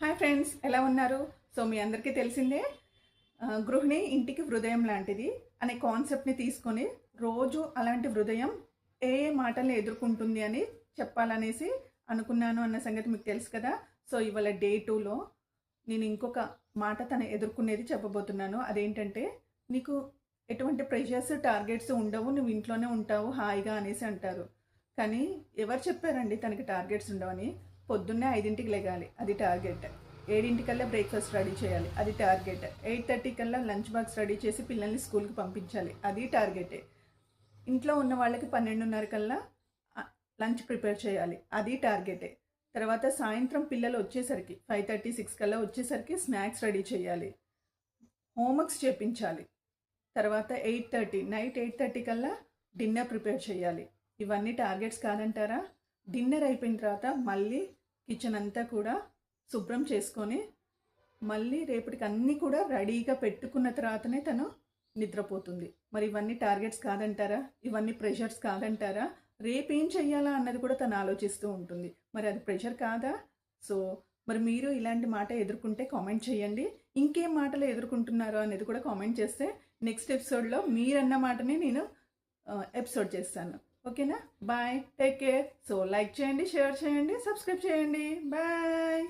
Hi friends, ఎలా ఉన్నారు? So మీ అందరికీ తెలిసిందే గృహిణి ఇంటికి హృదయం లాంటిది అనే కాన్సెప్ట్ని తీసుకొని రోజు అలాంటి హృదయం ఏ ఏ మాటల్ని ఎదుర్కొంటుంది అని చెప్పాలనేసి అనుకున్నాను అన్న సంగతి మీకు తెలుసు కదా. సో ఇవాళ డే 2లో నేను ఇంకొక మాట తను ఎదుర్కొనేది చెప్పబోతున్నాను. అదేంటంటే, నీకు ఎటువంటి ప్రెషర్స్ టార్గెట్స్ ఉండవు, నువ్వు ఇంట్లోనే ఉంటావు హాయిగా అనేసి అంటారు. కానీ ఎవరు చెప్పారండి తనకి టార్గెట్స్ ఉండవని? పొద్దున్నే 5ంటికి లెగాలి, అది టార్గెట్. 7ంటికల్లా బ్రేక్ఫాస్ట్ రెడీ చేయాలి, అది టార్గెట్. 8:30 కల్లా లంచ్ బాక్స్ రెడీ చేసి పిల్లల్ని స్కూల్కి పంపించాలి, అది టార్గెటే. ఇంట్లో ఉన్న వాళ్ళకి 12:30 కల్లా లంచ్ ప్రిపేర్ చేయాలి, అది టార్గెటే. తర్వాత సాయంత్రం పిల్లలు వచ్చేసరికి 5:30, 6 కల్లా వచ్చేసరికి స్నాక్స్ రెడీ చేయాలి, హోంవర్క్స్ చేపించాలి. తర్వాత 8:30 నైట్ 8:30 కల్లా డిన్నర్ ప్రిపేర్ చేయాలి. ఇవన్నీ టార్గెట్స్ కాదంటారా? డిన్నర్ అయిపోయిన తర్వాత మళ్ళీ కిచెన్ అంతా కూడా శుభ్రం చేసుకొని మళ్ళీ రేపటికి అన్నీ కూడా రెడీగా పెట్టుకున్న తర్వాతనే తను నిద్రపోతుంది. మరి ఇవన్నీ టార్గెట్స్ కాదంటారా? ఇవన్నీ ప్రెషర్స్ కాదంటారా? రేపేం చెయ్యాలా అన్నది కూడా తను ఆలోచిస్తూ ఉంటుంది. మరి అది ప్రెషర్ కాదా? సో మరి మీరు ఇలాంటి మాట ఎదుర్కొంటే కామెంట్ చేయండి. ఇంకేం మాటలు ఎదుర్కొంటున్నారో అనేది కూడా కామెంట్ చేస్తే నెక్స్ట్ ఎపిసోడ్లో మీరన్న మాటని నేను ఎపిసోడ్ చేస్తాను. ఓకేనా? Bye, take care. So like చేయండి, షేర్ చేయండి, సబ్స్క్రైబ్ చేయండి. బాయ్.